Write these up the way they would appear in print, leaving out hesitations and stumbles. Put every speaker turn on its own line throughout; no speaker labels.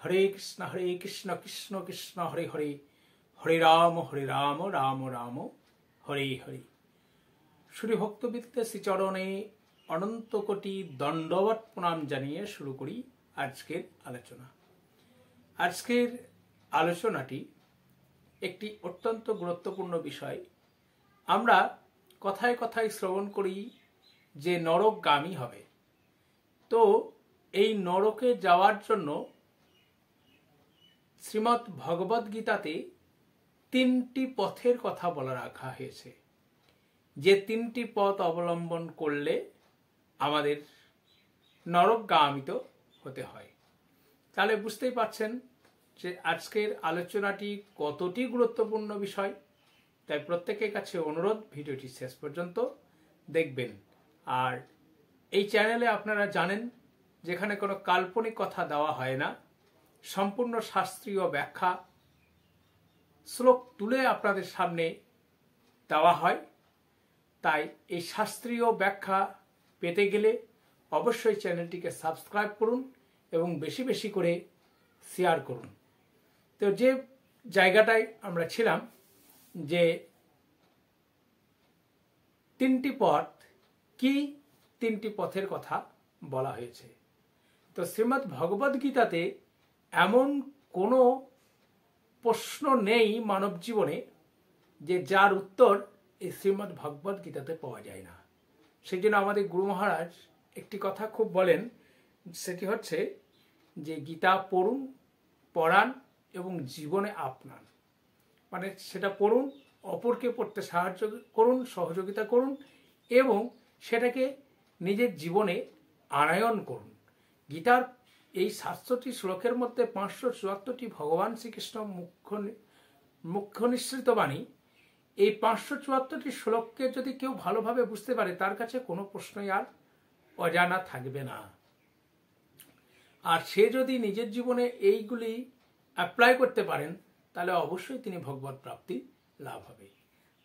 হরে কৃষ্ণ কৃষ্ণ কৃষ্ণ হরে হরে, হরে রাম রাম রাম হরে হরে। শ্রী ভক্তবৃন্দ শ্রীচরণে অনন্ত কোটি দণ্ডবৎ প্রণাম জানিয়ে শুরু করি আজকের আলোচনা। আজকের আলোচনাটি একটি অত্যন্ত গুরুত্বপূর্ণ বিষয়। আমরা কথায় কথায় শ্রবণ করি যে নরকগামী হবে। তো এই নরকে যাওয়ার জন্য শ্রীমদ্ ভগবদ গীতাতে তিনটি পথের কথা বলা রাখা হয়েছে, যে তিনটি পথ অবলম্বন করলে আমাদের নরকগামিত হতে হয়। তাহলে বুঝতেই পারছেন যে আজকের আলোচনাটি কতটি গুরুত্বপূর্ণ বিষয়। তাই প্রত্যেকের কাছে অনুরোধ, ভিডিওটি শেষ পর্যন্ত দেখবেন। আর এই চ্যানেলে আপনারা জানেন যেখানে কোনো কাল্পনিক কথা দেওয়া হয় না, সম্পূর্ণ শাস্ত্রীয় ব্যাখ্যা শ্লোক তুলে আপনাদের সামনে দেওয়া হয়। তাই এই শাস্ত্রীয় ব্যাখ্যা পেতে গেলে অবশ্যই চ্যানেলটিকে সাবস্ক্রাইব করুন এবং বেশি বেশি করে শেয়ার করুন। তো যে জায়গাটায় আমরা ছিলাম, যে তিনটি পথ, কি তিনটি পথের কথা বলা হয়েছে। তো শ্রীমদ্ ভগবদ গীতাতে এমন কোনো প্রশ্ন নেই মানব জীবনে যে যার উত্তর এই শ্রীমদ্ ভগবদ গীতাতে পাওয়া যায় না। সেই জন্য আমাদের গুরু মহারাজ একটি কথা খুব বলেন, সেটি হচ্ছে যে গীতা পড়ুন, পড়ান এবং জীবনে আপনান। মানে সেটা পড়ুন, অপরকে পড়তে সাহায্য করুন, সহযোগিতা করুন এবং সেটাকে নিজের জীবনে আনয়ন করুন। গীতার এই 700টি শ্লোকের মধ্যে 574টি ভগবান শ্রীকৃষ্ণ মুখ্য নিঃসৃত বাণী। এই 574টি শ্লোককে যদি কেউ ভালোভাবে বুঝতে পারে, তার কাছে কোনো প্রশ্নই আর অজানা থাকবে না। আর সে যদি নিজের জীবনে এইগুলি অ্যাপ্লাই করতে পারেন, তাহলে অবশ্যই তিনি ভগবত প্রাপ্তি লাভ হবে।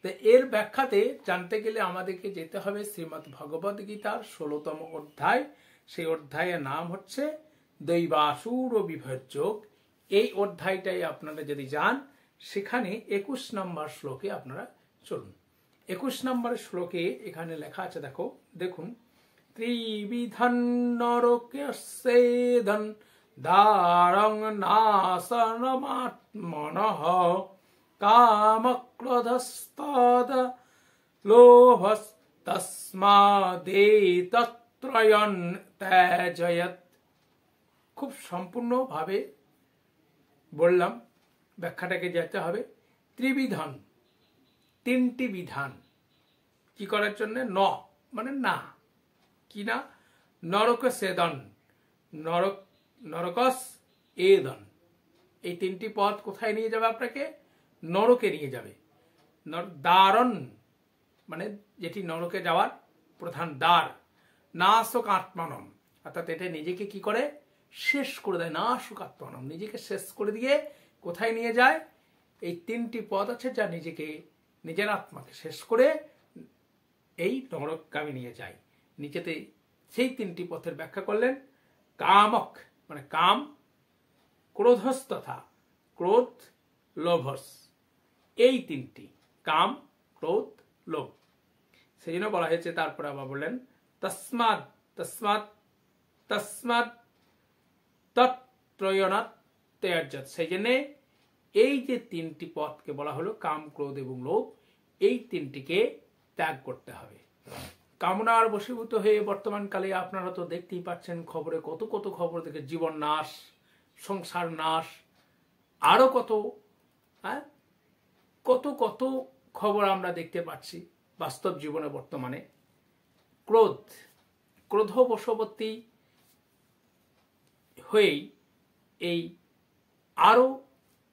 তো এর ব্যাখ্যাতে জানতে গেলে আমাদেরকে যেতে হবে শ্রীমদ্ ভগবদ গীতার 16তম অধ্যায়। সেই অধ্যায়ের নাম হচ্ছে দৈবাসুর বিভজ্যোগ। এই অধ্যায়টাই আপনারা যদি যান, সেখানে 21 নম্বর শ্লোকে আপনারা চলুন। 21 নম্বর শ্লোকে এখানে লেখা আছে, দেখুন, ত্রিবিধন নরকেস্যেদন দারং নাশনমাত্মনঃ কামক্রোধস্তদ লোভস্তস্মাদেতত্রয়ং ত্যজেৎ। খুব সম্পূর্ণভাবে বললাম, ব্যাখ্যাটাকে যেতে হবে। ত্রিবিধান, তিনটি বিধান কি করার জন্য? ন মানে না, কি না? নরক সেদন, নরকস এদন। এই তিনটি পথ কোথায় নিয়ে যাবে? আপনাকে নরকে নিয়ে যাবে। দ্বারণ মানে যেটি নরকে যাওয়ার প্রধান দ্বার। নাশক আত্মানম, অর্থাৎ এটা নিজেকে কি করে? শেষ করে দেয়। নাশক আত্মানম, নিজেকে শেষ করে দিয়ে কোথায় নিয়ে যায়? এই তিনটি পথ আছে যা নিজেকে, নিজের আত্মাকে শেষ করে এই নরকগামী নিয়ে যায়। নিচেতে সেই তিনটি পথের ব্যাখ্যা করলেন। কামক মানে কাম, ক্রোধস তথা ক্রোধ, লোভস। এই তিনটি, কাম, ক্রোধ, লোভ। সেই জন্য বলা হয়েছে, তারপরে আবার বললেন তস্মাৎ তস্মাৎ তস্মাৎ তত্রয়ণাৎ ত্যজেৎ। সেই জন্যে এই যে তিনটি পথকে বলা হলো, কাম, ক্রোধ এবং লোভ, এই তিনটিকে ত্যাগ করতে হবে। কামনার বশীভূত হয়ে বর্তমানকালে আপনারা তো দেখতেই পাচ্ছেন, খবরে কত কত খবর দেখে, জীবন নাশ, সংসার নাশ, আরো কত কত কত খবর আমরা দেখতে পাচ্ছি বাস্তব জীবনে বর্তমানে। ক্রোধবশবর্তী হয়েই এই আরো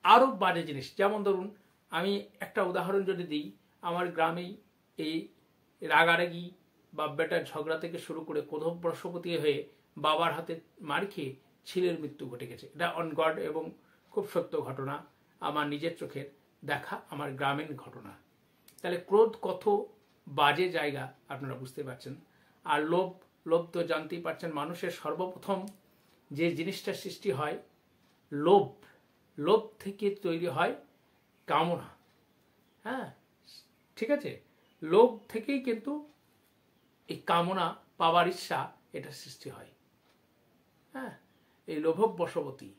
আরো বাজে জিনিস। যেমন ধরুন, আমি একটা উদাহরণ যদি দিই, আমার গ্রামেই এই রাগারাগি বা বেটার ঝগড়া থেকে শুরু করে ক্রোধবশবর্তী হয়ে বাবার হাতে মার খেয়ে ছেলের মৃত্যু ঘটে গেছে। এটা অনগড এবং খুব সত্য ঘটনা, আমার নিজের চোখের দেখা, আমার গ্রামীণ ঘটনা। তাহলে ক্রোধ কত বাজে জায়গা আপনারা বুঝতে পারছেন। আর লোভ তো জানতেই পারছেন, মানুষের সর্বপ্রথম যে জিনিসটা সৃষ্টি হয় লোভ, লোভ থেকে তৈরি হয় কামনা। হ্যাঁ, ঠিক আছে, লোভ থেকেই কিন্তু এই কামনা পাওয়ার ইচ্ছা এটা সৃষ্টি হয়। হ্যাঁ, এই লোভক বশবতী,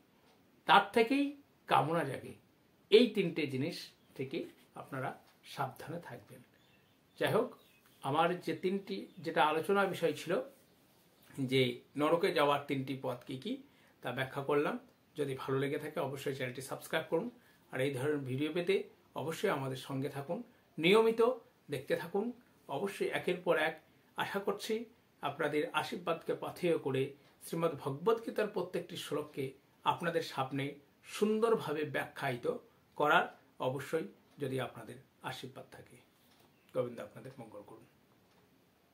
তার থেকেই কামনা জাগে। এই তিনটে জিনিস থেকে আপনারা সাবধানে থাকবেন। যাই হোক, আমার যে যেটা আলোচনার বিষয় ছিল যে নরকে যাওয়ার 3টি পথ কি কি তা ব্যাখ্যা করলাম। যদি ভালো লেগে থাকে অবশ্যই চ্যানেলটি সাবস্ক্রাইব করুন, আর এই ধরনের ভিডিও পেতে অবশ্যই আমাদের সঙ্গে থাকুন, নিয়মিত দেখতে থাকুন। অবশ্যই একের পর এক আশা করছি আপনাদের আশীর্বাদকে পাথেয় করে শ্রীমদ্ ভগবদ গীতার প্রত্যেকটি শ্লোককে আপনাদের সামনে সুন্দরভাবে ব্যাখ্যায়িত করার অবশ্যই যদি আপনাদের আশীর্বাদ থাকে। গোবিন্দ আপনাদের মঙ্গল করুন।